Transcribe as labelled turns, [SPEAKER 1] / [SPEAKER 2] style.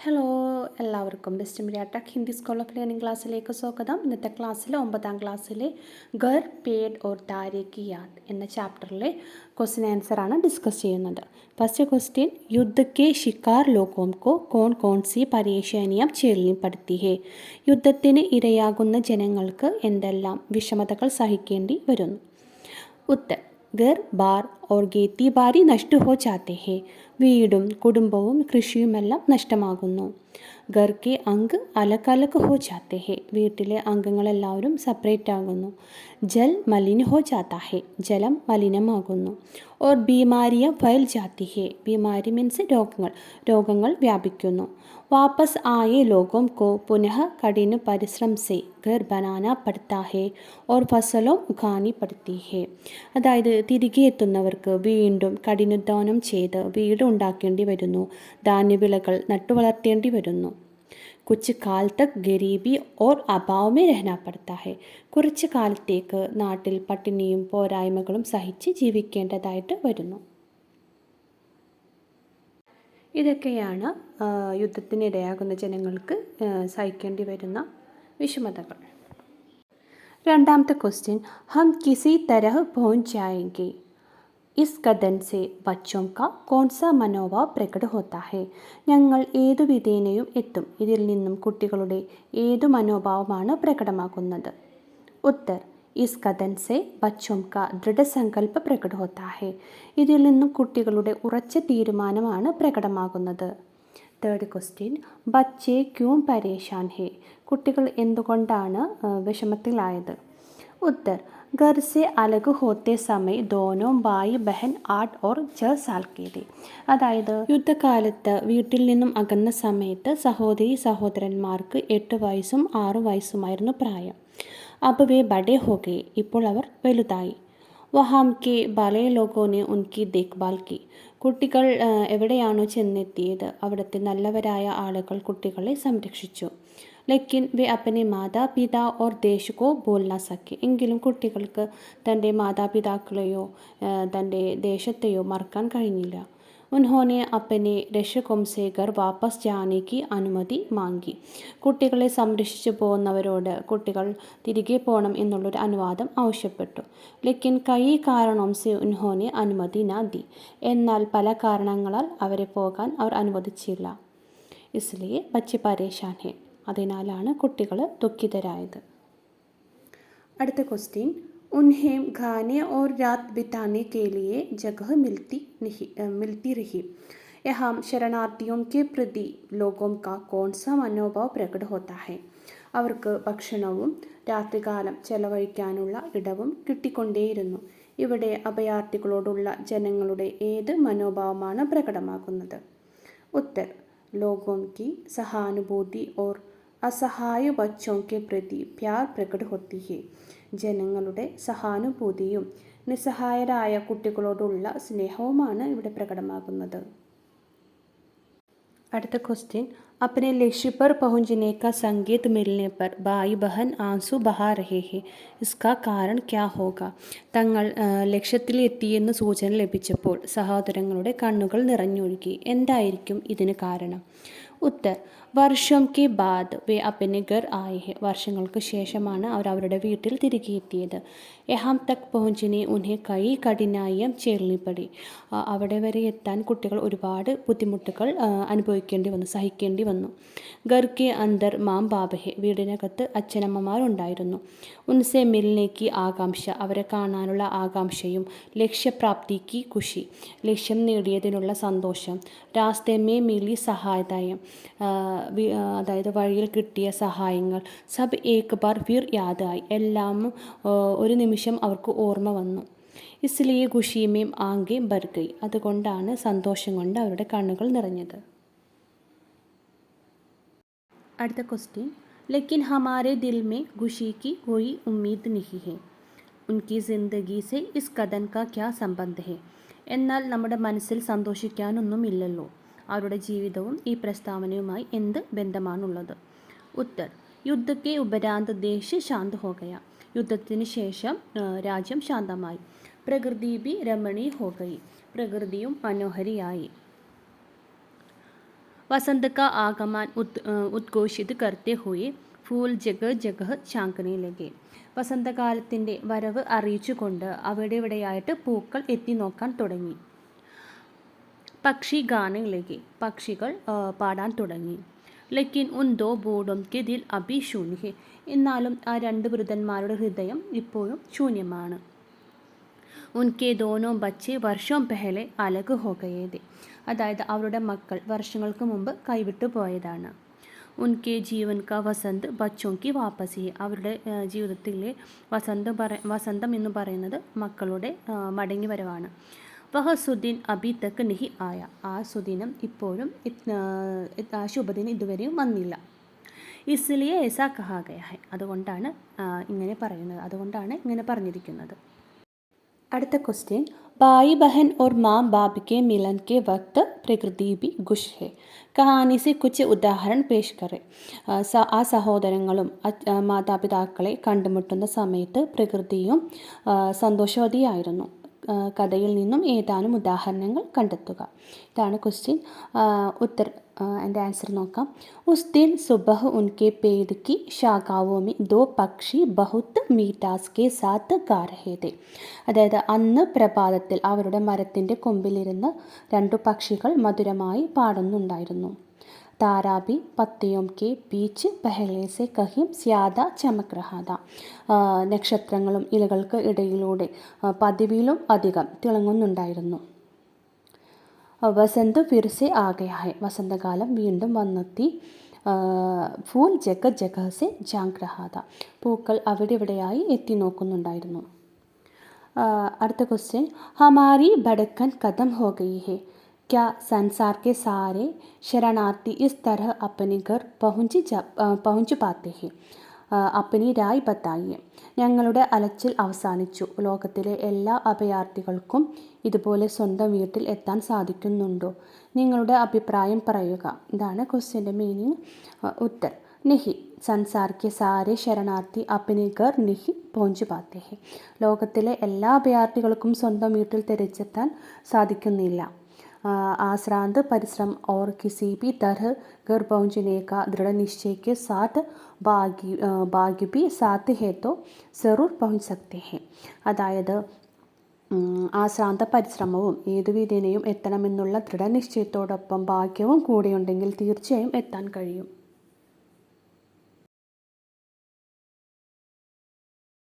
[SPEAKER 1] Hello, എല്ലാവർക്കും best media tech Hindi school of learning ക്ലാസ്സിലേക്ക് സ്വാഗതം. ഇന്നത്തെ ക്ലാസ്സിൽ 9ാം ക്ലാസ്സിലെ ഘർ പേട് ഓർ താരെ കി യാദ് എന്ന ചാപ്റ്ററിലെ ക്വസ്റ്റ്യൻ ആൻസറാണ് ഡിസ്കസ് ചെയ്യുന്നത്. ഫസ്റ്റ് ക്വസ്റ്റ്യൻ, യുദ്ധ കെ ശിക്കാർ ലോഗോം കോ കോൺ കോൺ സി പരേശാനിയാം झेलनी पड़ती है. യുദ്ധത്തിന് ഇരയാകുന്ന ജനങ്ങൾക്ക് എന്തെല്ലാം വിഷമതകൾ സഹിക്കേണ്ടി വരുന്നു? ഉത്തർ, घर बार और खेती बारी नष्ट हो जाते हैं. വീടും കുടുംബവും കൃഷിയുമെല്ലാം നഷ്ടമാകുന്നു. घर के अंग अलग अलग हो जाते हैं. വീട്ടിലെ അംഗങ്ങളെല്ലാവരും സെപ്പറേറ്റ് ആകുന്നു. ജൽ മലിൻ ഹോ ജാता है. ജലം മലിനമാകുന്നു. और बीमारियां फैल जाती है. बीमारी മീൻസ് രോഗങ്ങൾ വ്യാപിക്കുന്നു. वापस आए लोगों को पुनः कठिन परिश्रम से घर बनाना पड़ता है और फसलों उगानी पड़ती है. അതായത് തിരികെ എത്തുന്നവർക്ക് വീണ്ടും കഠിനാധ്വാനം ചെയ്ത് വീട് ഉണ്ടാക്കേണ്ടി വരുന്നു. ധാന്യവിളകൾ നട്ടുവളർത്തേണ്ടി വരുന്നു. കുച്ച് കാൽ തക് ഗരീബി ഓർ അഭാവമേ രഹനാ പड़ता है. കുറച്ച് കാലത്തേക്ക് നാട്ടിൽ പട്ടിണിയും പോരായ്മകളും സഹിച്ച് ജീവിക്കേണ്ടതായിട്ട് വരുന്നു. ഇതൊക്കെയാണ് യുദ്ധത്തിനിരയാകുന്ന ജനങ്ങൾക്ക് സഹിക്കേണ്ടി വരുന്ന വിഷമതകൾ. രണ്ടാമത്തെ ക്വസ്റ്റ്യൻ, ഹം കിസി തരഹ് പहुंच जाएंगे. ഇസ് കഥൻ സെ ബച്ചോം കാ കോൺ സാ മനോഭാവ് പ്രകട ഹോത്താ ഹെ. ഞങ്ങൾ ഏതു വിധേനയും എത്തും. ഇതിൽ നിന്നും കുട്ടികളുടെ ഏതു മനോഭാവമാണ് പ്രകടമാകുന്നത്? ഉത്തർ, ഇസ് കഥൻ സെ ബച്ചോം കാ ദൃഢസങ്കല്പ പ്രകട ഹോത്താ ഹെ. ഇതിൽ നിന്നും കുട്ടികളുടെ ഉറച്ച തീരുമാനമാണ് പ്രകടമാകുന്നത്. തേർഡ് ക്വസ്റ്റ്യൻ, ബച്ചെ ക്യൂം പരേശാൻ ഹെ. കുട്ടികൾ എന്തുകൊണ്ടാണ് വിഷമത്തിലായത്? ഉത്തർ, घर से अलग होते समय दोनों भाई बहन 8 और 6 साल के थे. അതായത് യുദ്ധകാലത്ത് വീട്ടിൽ നിന്നും അകന്ന സമയത്ത് സഹോദരന്മാർക്ക് 8 വയസ്സും 6 വയസ്സുമായിരുന്നു പ്രായം. അബ് വേ ബഡേ ഹോ ഗയേ. ഇപ്പോൾ അവർ വലുതായി. വഹാം കെ ബലേ ലോഗോനെ ഉൻകി ദേഖ്ഭാൽ കി. കുട്ടികൾ എവിടെയാണോ ചെന്നെത്തിയത് അവിടുത്തെ നല്ലവരായ ആളുകൾ കുട്ടികളെ സംരക്ഷിച്ചു. ലേക്കിൻ വേ അപ്പനെ മാതാപിതാ ഓർ ദേശ് കോ ബോൽ നാ സക്കെ. എങ്കിലും കുട്ടികൾക്ക് തൻ്റെ മാതാപിതാക്കളെയോ തൻ്റെ ദേശത്തെയോ മറക്കാൻ കഴിഞ്ഞില്ല. ഉൻഹോനെ അപ്പനെ രക്ഷകോം സേ ഘർ വാപ്പസ് ജാനെ കി അനുമതി മാങ്കി. കുട്ടികളെ സംരക്ഷിച്ചു പോകുന്നവരോട് കുട്ടികൾ തിരികെ പോകണം എന്നുള്ളൊരു അനുവാദം ആവശ്യപ്പെട്ടു. ലേക്കിൻ കൈ കാരണോം സേ ഉൻഹോനെ അനുമതി നാ ദി. എന്നാൽ പല കാരണങ്ങളാൽ അവരെ പോകാൻ അവർ അനുവദിച്ചില്ല. ഇസ്ലിയെ ബച്ചെ പരേശാൻ ഹെ. അതിനാലാണ് കുട്ടികൾ ദുഃഖിതരായത്. അടുത്ത ക്വസ്റ്റ്യൻ, ഉൻഹേം ഖാനെ ഓർ രാത് ബിതാനെ കെ ലിയെ ജഗഹ് മിൽത്തി രഹി. യഹാം ശരണാർത്ഥിയോം കെ പ്രതി ലോഗോം കാ കോൺ സാ മനോഭാവ് പ്രകട ഹോത്താ ഹെ. അവർക്ക് ഭക്ഷണവും രാത്രികാലം ചെലവഴിക്കാനുള്ള ഇടവും കിട്ടിക്കൊണ്ടേയിരുന്നു. ഇവിടെ അഭയാർത്ഥികളോടുള്ള ജനങ്ങളുടെ ഏത് മനോഭാവമാണ് പ്രകടമാകുന്നത്? ഉത്തർ, लोगों की सहानुभूति और അസഹായ ബച്ചോം കെ പ്രതി പ്യാർ പ്രകട ഹോത്തി ഹെ. ജനങ്ങളുടെ സഹാനുഭൂതിയും നിസ്സഹായരായ കുട്ടികളോടുള്ള സ്നേഹവുമാണ് ഇവിടെ പ്രകടമാകുന്നത്. അടുത്ത ക്വസ്റ്റ്യൻ, अपने लक्ष्य पर पहुंचने का संकेत मिलने पर भाई बहन आंसू बहा रहे हैं. इसका कारण क्या होगा? തങ്ങൾ ലക്ഷ്യത്തിലെത്തിയെന്ന് സൂചന ലഭിച്ചപ്പോൾ സഹോദരങ്ങളുടെ കണ്ണുകൾ നിറഞ്ഞൊഴുകി. എന്തായിരിക്കും ഇതിന് കാരണം? ഉത്തർ, വർഷം കെ ബാദ് വേ അപ്പനെ ഘർ ആയേ ഹെ. വർഷങ്ങൾക്ക് ശേഷമാണ് അവർ അവരുടെ വീട്ടിൽ തിരികെ എത്തിയത്. യഹാം തക് പहुंचने ഉൻഹെ കൈ കഠിനായം झेलनी पड़ी. അവിടെ വരെ എത്താൻ കുട്ടികൾ ഒരുപാട് ബുദ്ധിമുട്ടുകൾ സഹിക്കേണ്ടി വന്നു. ഘർ കെ അന്തർ മാം ബാബ് ഹെ. വീടിനകത്ത് അച്ഛനമ്മമാരുണ്ടായിരുന്നു. ഉൻസെ മിൽനെ കി ആകാംക്ഷ. അവരെ കാണാനുള്ള ആകാംക്ഷയും. ലക്ഷ്യപ്രാപ്തി കി ഖുഷി. ലക്ഷ്യം നേടിയതിനുള്ള സന്തോഷം. രാസ്തേ മേ മിലി സഹായതായം. അതായത് വഴിയിൽ കിട്ടിയ സഹായങ്ങൾ. സബ് ഏക് ബാർ ഫിർ യാദായി. എല്ലാം ഒരു നിമിഷം അവർക്ക് ഓർമ്മ വന്നു. ഇസ്ലിയെ ഖുഷിമേം ആങ്കെ ഭർ ഗയി. അതുകൊണ്ടാണ് സന്തോഷം കൊണ്ട് അവരുടെ കണ്ണുകൾ നിറഞ്ഞത്. അടുത്ത ക്വസ്റ്റ്യൻ, ലേക്കിൻ ഹമാരെ ദിൽ മേ ഖുഷി കി കോയി ഉമ്മീദ് നഹി ഹെ. ഉൻകി ജിന്ദഗി സെ ഇസ് കഥൻ കാ ക്യാ സംബന്ധ് ഹെ. എന്നാൽ നമ്മുടെ മനസ്സിൽ സന്തോഷിക്കാനൊന്നുമില്ലല്ലോ. അവരുടെ ജീവിതവും ഈ പ്രസ്താവനയുമായി എന്ത് ബന്ധമാണുള്ളത്? ഉത്തർ, യുദ്ധക്കെ ഉപരാന്ത് ദേശ് ശാന്ത് ഹോ ഗയ. യുദ്ധത്തിന് ശേഷം രാജ്യം ശാന്തമായി. പ്രകൃതി ബി രമണീ ഹോ ഗയി. പ്രകൃതിയും മനോഹരിയായി. वसंत का आगमन उद्घोषित करते हुए फूल जगह जगह झांकने लगे. വസന്തകാലത്തിൻ്റെ വരവ് അറിയിച്ചുകൊണ്ട് അവിടെയിവിടെയായിട്ട് പൂക്കൾ എത്തി നോക്കാൻ തുടങ്ങി. പക്ഷി ഗാനെ ലഗെ, പക്ഷികൾ പാടാൻ തുടങ്ങി. ലേക്കിൻ ഉൻ ദോ ബൂഢോം കെ ദിൽ അഭി ശൂന്യ ഹെ, എന്നാലും ആ രണ്ട് വൃദ്ധന്മാരുടെ ഹൃദയം ഇപ്പോഴും ശൂന്യമാണ്. ഉൻകെ ദോനോ ബച്ചെ വർഷോം പെഹലെ അലഗ് ഹോ ഗയേ തെ, അതായത് അവരുടെ മക്കൾ വർഷങ്ങൾക്ക് മുമ്പ് കൈവിട്ടു പോയതാണ്. ഉൻകെ ജീവൻ കാ വസന്ത് ബച്ചോം കി വാപ്പസി, അവരുടെ ജീവിതത്തിലെ വസന്തം എന്ന് പറയുന്നത് മക്കളുടെ മടങ്ങി വരവാണ്. വഹ സുദിൻ അഭി തക് നഹി ആയ, ആ സുദിനം ഇപ്പോഴും ആ ശുഭദിനം ഇതുവരെയും വന്നില്ല. ഇസ്ലിയെ ऐसा कहा गया है, അതുകൊണ്ടാണ് ഇങ്ങനെ പറയുന്നത്, അതുകൊണ്ടാണ് ഇങ്ങനെ പറഞ്ഞിരിക്കുന്നത്. അടുത്ത ക്വസ്റ്റ്യൻ, भाई बहन और माँ बाप के मिलन के वक्त प्रकृति भी खुश है. കഹാനി സെ കുച്ച് ഉദാഹരൺ പേഷ് കറെ. ആ സഹോദരങ്ങളും മാതാപിതാക്കളെ കണ്ടുമുട്ടുന്ന സമയത്ത് പ്രകൃതിയും സന്തോഷവതിയായിരുന്നു. കഥയിൽ നിന്നും ഏതാനും ഉദാഹരണങ്ങൾ കണ്ടെത്തുക. ഇതാണ് ക്വസ്റ്റ്യൻ. എൻ്റെ ആൻസർ നോക്കാം. ഉസ് ദിൻ സുബഹ് ഉൻകെ പേട് കി ശാഖാവോ മേ ദോ പക്ഷി ബഹുത് മീഠാസ് കെ സാത്ത് ഗാ രഹേ തെ, അതായത് അന്ന് പ്രഭാതത്തിൽ അവരുടെ മരത്തിൻ്റെ കൊമ്പിലിരുന്ന് രണ്ടു പക്ഷികൾ മധുരമായി പാടുന്നുണ്ടായിരുന്നു. താരാബി പത്തിയോം കെ ബീച്ച് പെഹലെ സെ കഹിം സ്യാദ ചമക് രഹാ ഥാ, നക്ഷത്രങ്ങളും ഇലകൾക്ക് ഇടയിലൂടെ പതിവിലും അധികം തിളങ്ങുന്നുണ്ടായിരുന്നു. വസന്ത് ഫിർ സെ ആ ഗയാ ഹെ, വസന്തകാലം വീണ്ടും വന്നെത്തി. ഫൂൽ ജഗ ജഗ സെ ജാങ്ക് രഹാ ഥാ, പൂക്കൾ അവിടെ ഇവിടെയായി എത്തി നോക്കുന്നുണ്ടായിരുന്നു. അടുത്ത ക്വസ്റ്റ്യൻ, ഹമാരി ഭടക്കൻ ഖതം ഹോ ഗയി ഹെ, क्या संसार के सारे शरणार्थी इस तरह अपने घर पहुँच पाते हैं. अपनी राय बताइए, ഞങ്ങളുടെ അലച്ചിൽ അവസാനിച്ചു, ലോകത്തിലെ എല്ലാ അഭയാർത്ഥികൾക്കും ഇതുപോലെ സ്വന്തം വീട്ടിൽ എത്താൻ സാധിക്കുന്നുണ്ടോ, നിങ്ങളുടെ അഭിപ്രായം പറയുക. ഇതാണ് ക്വസ്റ്റ്യൻ്റെ മീനിങ്. ഉത്തർ, नहीं, संसार के सारे शरणार्थी अपने घर नहीं पहुँच पाते हैं. ലോകത്തിലെ എല്ലാ അഭയാർത്ഥികൾക്കും സ്വന്തം വീട്ടിൽ തിരിച്ചെത്താൻ സാധിക്കുന്നില്ല. आश्रांत परिश्रम और किसी भी तरह घर पहुँचने का दृढ़ निश्चय के साथ भाग्य भी साथ है तो ज़रूर पहुँच सकते हैं. അതായത് ആശ്രാന്ത പരിശ്രമവും ഏതുവിധേനയും എത്തണമെന്നുള്ള ദൃഢനിശ്ചയത്തോടൊപ്പം ഭാഗ്യവും കൂടെയുണ്ടെങ്കിൽ തീർച്ചയായും എത്താൻ കഴിയും.